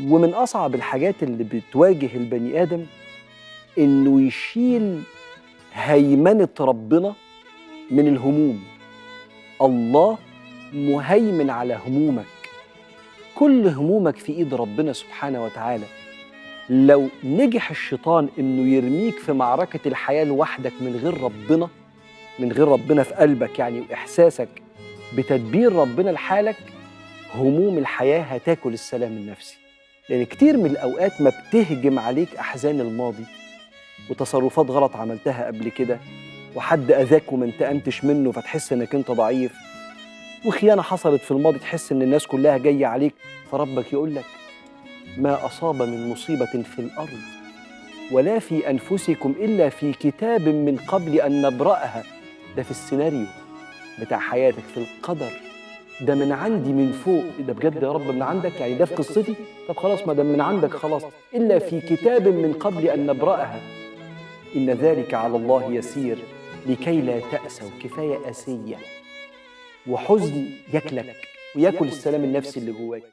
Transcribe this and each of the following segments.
ومن أصعب الحاجات اللي بتواجه البني آدم إنه يشيل هيمنة ربنا من الهموم. الله مهيمن على همومك، كل همومك في إيد ربنا سبحانه وتعالى. لو نجح الشيطان إنه يرميك في معركة الحياة لوحدك من غير ربنا في قلبك يعني، وإحساسك بتدبير ربنا لحالك، هموم الحياة هتاكل السلام النفسي. لأن كتير من الأوقات ما بتهجم عليك أحزان الماضي وتصرفات غلط عملتها قبل كده، وحد أذاك وما انتقمتش منه فتحس إنك أنت ضعيف، وخيانة حصلت في الماضي تحس إن الناس كلها جاية عليك، فربك يقول لك ما أصاب من مصيبة في الأرض ولا في أنفسكم إلا في كتاب من قبل أن نبرأها. ده في السيناريو بتاع حياتك، في القدر، ده من عندي من فوق. ده بجد يا رب من عندك يعني، ده في قصتي؟ طب خلاص ما دام من عندك خلاص. إلا في كتاب من قبل أن نبرأها إن ذلك على الله يسير لكي لا تأسوا. كفاية أسية وحزن ياكلك وياكل السلام النفسي اللي جواك.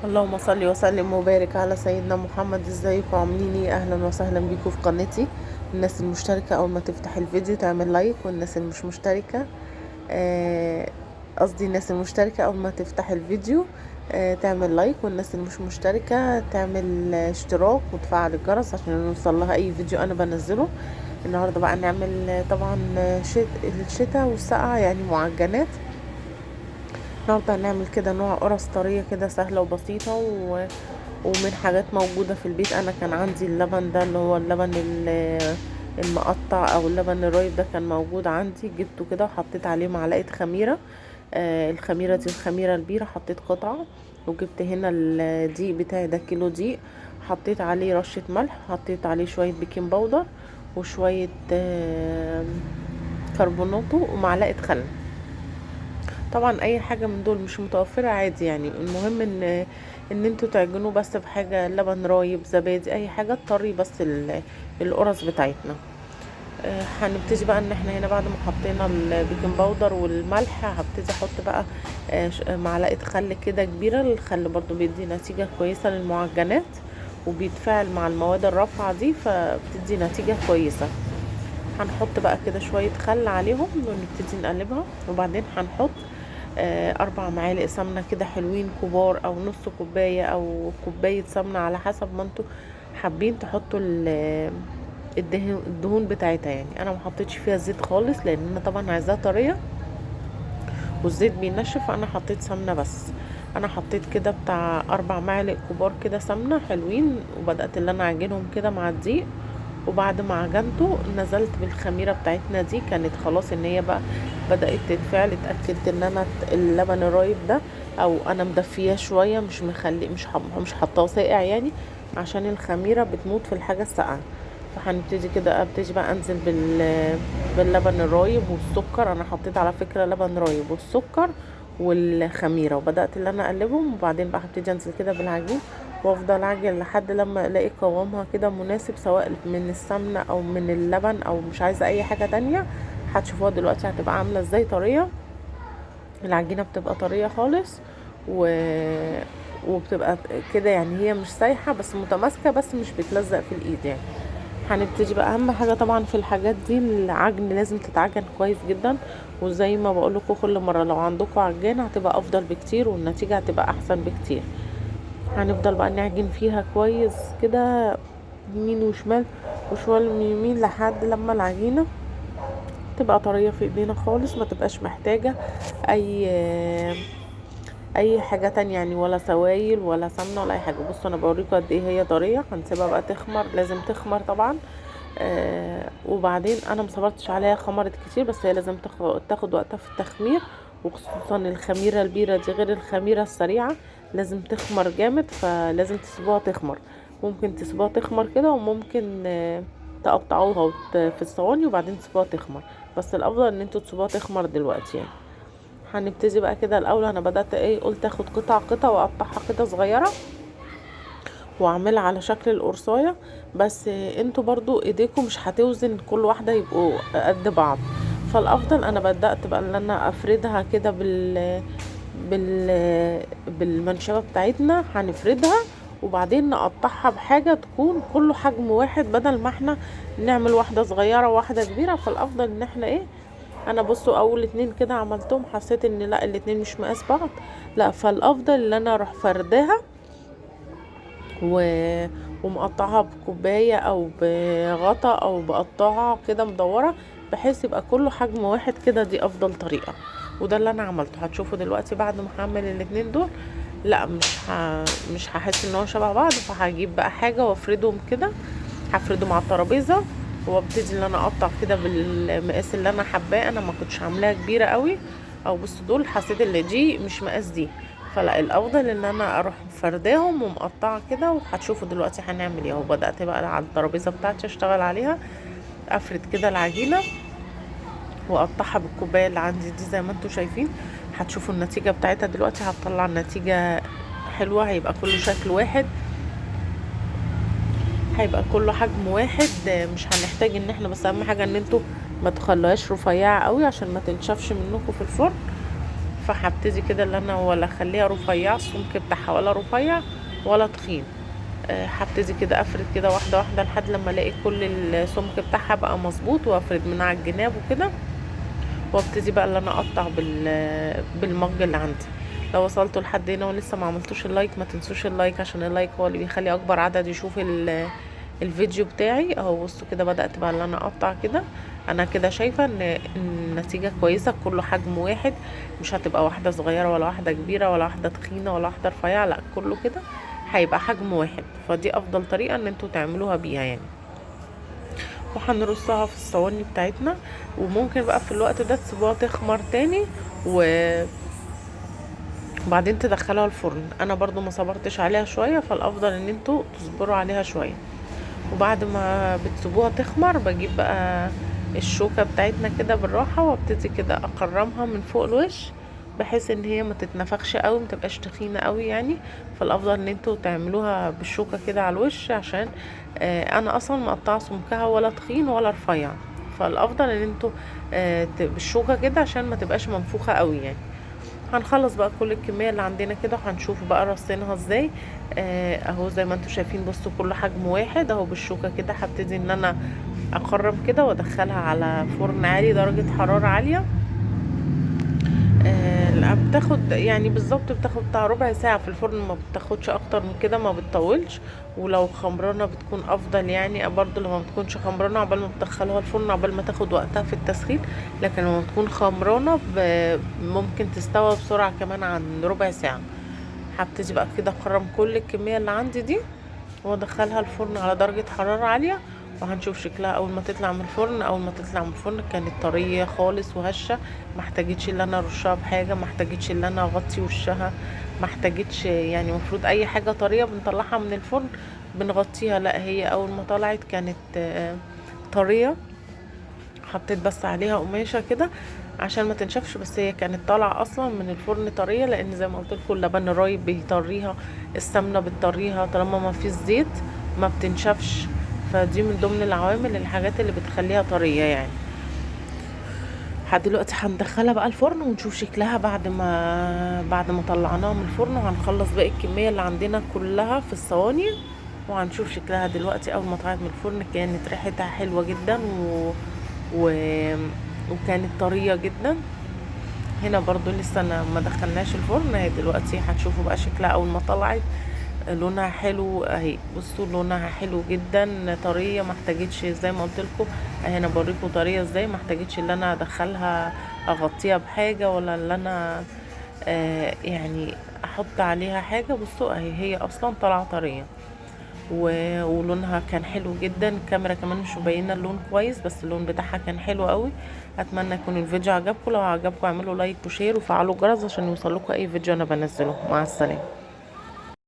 اللهم صل وسلم وبارك على سيدنا محمد. ازيكم عاملين ايه؟ اهلا وسهلا بيكم في قناتي. الناس المشتركه اول ما تفتح الفيديو تعمل لايك، والناس اللي مش مشتركه الناس المشتركه اول ما تفتح الفيديو تعمل لايك، والناس اللي مش مشتركه تعمل اشتراك وتفعل الجرس عشان يوصل لها اي فيديو انا بنزله. النهارده بقى نعمل طبعا الشتاء والسقعه يعني معجنات. النهارده هنعمل كده نوع قرص طريه كده سهله وبسيطه ومن حاجات موجوده في البيت. انا كان عندي اللبن ده اللي هو اللبن المقطع او اللبن الرايب ده كان موجود عندي، جبته كده وحطيت عليه معلقه خميره. الخميره دي الخميره البيره، حطيت قطعه. وجبت هنا الدقيق بتاعي ده كيلو دقيق، حطيت عليه رشه ملح، حطيت عليه شويه بيكنج باودر وشويه كربوناتو ومعلقه خل. طبعا اي حاجه من دول مش متوفره عادي يعني، المهم ان انتوا تعجنوا بس بحاجه، لبن رايب، زبادي، اي حاجه تطري بس القرص بتاعتنا. هنبتدي بقى ان احنا هنا بعد ما حطينا البيكنج باودر والملح هبتدي احط بقى معلقه خل كده كبيره. الخل برضو بيدي نتيجه كويسه للمعجنات وبيتفاعل مع المواد الرافعه دي فبتدي نتيجه كويسه. هنحط بقى كده شويه خل عليهم ونبتدي نقلبها، وبعدين هنحط 4 معالق سمنه كده حلوين كبار، او نص كوبايه او كوبايه سمنه على حسب ما انتوا حابين تحطوا الدهون بتاعتها يعني. انا ما حطيتش فيها زيت خالص لان انا طبعا عايزاها طريه والزيت بينشف، فانا حطيت سمنه بس. انا حطيت كده بتاع 4 معالق كبار كده سمنه حلوين، وبدات اللي انا اعجنهم كده مع الدقيق. وبعد ما عجنته نزلت بالخميره بتاعتنا دي، كانت خلاص ان هي بقى بدات تتفاعل. اتاكدت ان انا اللبن الرايب ده او انا مدفياه شويه، مش حطاه ساقع يعني، عشان الخميره بتموت في الحاجه الساقعه. فهنبتدي كده ابتدي بقى انزل باللبن الرايب والسكر. انا حطيت على فكره لبن رايب والسكر والخميره، وبدات اللي انا اقلبهم، وبعدين بقى هبتدي انزل كده بالعجين وافضل اعجن لحد لما الاقي قوامها كده مناسب، سواء من السمنه او من اللبن او مش عايزه اي حاجه تانية. هتشوفوها دلوقتي هتبقى عامله ازاي طريه. العجينه بتبقى طريه خالص وبتبقى كده يعني، هي مش سايحه بس متماسكه، بس مش بتلزق في الايد يعني. هنبتدي بقى اهم حاجه طبعا في الحاجات دي العجن، لازم تتعجن كويس جدا. وزي ما بقول لكم كل مره، لو عندكم عجان هتبقى افضل بكتير والنتيجه هتبقى احسن بكتير. هنفضل بقى نعجن فيها كويس كده يمين وشمال وشمال يمين لحد لما العجينه تبقى طريه في ايدينا خالص، ما تبقاش محتاجه اي حاجه تانية يعني، ولا سوائل ولا سمنه ولا اي حاجه. بصوا انا بوريكم قد ايه هي طريه. هنسيبها بقى تخمر، لازم تخمر طبعا. وبعدين انا مصبرتش عليها، خمرت كتير، بس هي لازم تاخد وقتها في التخمير. وخصوصا الخميره البيره دي غير الخميره السريعه، لازم تخمر جامد، فلازم تسيبوها تخمر. ممكن تسيبوها تخمر كده، وممكن تقطعوها في الصواني وبعدين تسيبوها تخمر، بس الافضل ان انتوا تسيبوها تخمر دلوقتي يعني. هنبتدي بقى كده الاول. انا بدات قلت اخد قطع واقطعها كده صغيره واعملها على شكل القرصايه، بس انتوا برضو ايديكم مش هتوزن كل واحده يبقوا قد بعض، فالافضل انا بدأت بقى ان انا افردها كده بالمنشبة بتاعتنا، هنفردها وبعدين نقطعها بحاجة تكون كله حجم واحد، بدل ما احنا نعمل واحدة صغيرة وواحدة كبيرة. فالافضل ان احنا ايه، انا بصوا اول اتنين كده عملتهم حسيت ان لا الاتنين مش مقاس بعض، لا فالافضل ان انا اروح فرداها ومقطعها بكوباية او بغطا او بقطعها كده مدورة، بحيث يبقى كله حجم واحد كده. دي افضل طريقة، وده اللي انا عملته. هتشوفوا دلوقتي بعد ما هعمل الاتنين دول، لا مش هحس ان هو شبه بعض. فهجيب بقى حاجة وافردهم كده، هفردهم على الترابيزة وابتدي ان انا اقطع كده بالمقاس اللي انا حباه. انا ما كنتش عاملاها كبيرة قوي، او بصوا دول حسيت ان دي مش مقاس دي، فلا الافضل ان انا اروح فرداهم ومقطعه كده. وهتشوفوا دلوقتي هنعمل ايه. وبدات بقى على الترابيزه بتاعتي اشتغل عليها، افرد كده العجينه واقطعها بالكوبايه اللي عندي دي زي ما انتم شايفين. هتشوفوا النتيجه بتاعتها دلوقتي، هتطلع النتيجه حلوه، هيبقى كله شكل واحد، هيبقى كله حجم واحد. مش هنحتاج ان احنا، بس اهم حاجه ان انتوا ما تخلوهاش رفيعه قوي عشان ما تنشفش منكم في الفرن. فهبتدي كده اللي انا ولا اخليها رفيعه السمك بتاعها ولا رفيع ولا تخين. هبتدي كده افرد كده واحده واحده لحد لما الاقي كل السمك بتاعها بقى مظبوط، وافرد من على الجناب وكده. وابتدي بقى اللي انا اقطع بالمج اللي عندي. لو وصلتوا لحد هنا ولسه ما عملتوش اللايك، ما تنسوش اللايك عشان اللايك هو اللي بيخلي اكبر عدد يشوف الفيديو بتاعي. اهو بصوا كده بدأت بقى اللي انا اقطع كده. انا كده شايفة ان النتيجة كويسة، كله حجم واحد، مش هتبقى واحدة صغيرة ولا واحدة كبيرة ولا واحدة تخينة ولا واحدة رفيعة، لا كله كده هيبقى حجم واحد. فدي افضل طريقة ان انتوا تعملوها بيها يعني. وهنرصها في الصواني بتاعتنا، وممكن بقى في الوقت ده تسيبوها تخمر تاني وبعدين تدخلوها الفرن. انا برضو ما صبرتش عليها شوية، فالافضل ان انتوا تصبروا عليها شوية. وبعد ما بتسيبوها تخمر بجيب بقى الشوكة بتاعتنا كده بالراحة، وابتدي كده اقرمها من فوق الوش، بحيث ان هي ما تتنفخش قوي، ما تبقاش تخينه قوي يعني. فالافضل ان انتوا تعملوها بالشوكه كده على الوش، عشان انا اصلا مقطعه سمكها ولا تخين ولا رفيع. فالافضل ان انتوا بالشوكه كده عشان ما تبقاش منفوخه قوي يعني. هنخلص بقى كل الكميه اللي عندنا كده، وهنشوف بقى رصينها ازاي. اهو زي ما انتوا شايفين، بصوا كل حجم واحد اهو بالشوكه كده. هبتدي ان انا اقرب كده وادخلها على فرن عالي درجه حراره عاليه. بتاخد يعني بالظبط بتاخد بتاع ربع ساعة في الفرن، ما بتاخدش اكتر من كده، ما بتطولش. ولو خمرانة بتكون افضل يعني. برضو لما بتكونش خمرانة عقبال ما بتدخلوها الفرن عقبال ما تاخد وقتها في التسخين، لكن لما تكون خمرانة ممكن تستوى بسرعة كمان عن ربع ساعة. هبتدي بقى كده اقرم كل الكمية اللي عندي دي وادخلها الفرن على درجة حرارة عالية، وهنشوف شكلها اول ما تطلع من الفرن. اول ما تطلع من الفرن كانت طريه خالص وهشه، ما احتاجتش ان انا ارشها بحاجه، ما احتاجتش ان انا اغطي وشها، ما احتاجتش يعني. المفروض اي حاجه طريه بنطلعها من الفرن بنغطيها، لا هي اول ما طلعت كانت طريه. حطيت بس عليها قماشه كده عشان ما تنشفش، بس هي كانت طالعه اصلا من الفرن طريه، لان زي ما قلت لكم اللبن الرايب بيطريها، السمنه بتطريها، طالما ما فيش زيت ما بتنشفش. فدي من ضمن العوامل الحاجات اللي بتخليها طريه يعني. دلوقتي هندخلها بقى الفرن ونشوف شكلها بعد ما طلعناها من الفرن، وهنخلص باقي الكميه اللي عندنا كلها في الصواني. وهنشوف شكلها دلوقتي. اول ما طلعت من الفرن كانت ريحتها حلوه جدا و... وكانت طريه جدا. هنا برضو لسه انا ما دخلناش الفرن. اهي دلوقتي هتشوفوا بقى شكلها اول ما طلعت، لونها حلو اهي. بصوا لونها حلو جدا، طريه، ما احتاجتش زي ما قلت لكم. اهي انا بوريكم طريه ازاي، ما احتاجتش ان انا ادخلها اغطيها بحاجه، ولا ان انا يعني احط عليها حاجه. بصوا اهي هي اصلا طالعه طريه ولونها كان حلو جدا. الكاميرا كمان مش مبينه اللون كويس، بس اللون بتاعها كان حلو قوي. اتمنى يكون الفيديو عجبكم. لو عجبكم اعملوا لايك وشير وفعلوا الجرس عشان يوصلكوا اي فيديو انا بنزله. مع السلامه.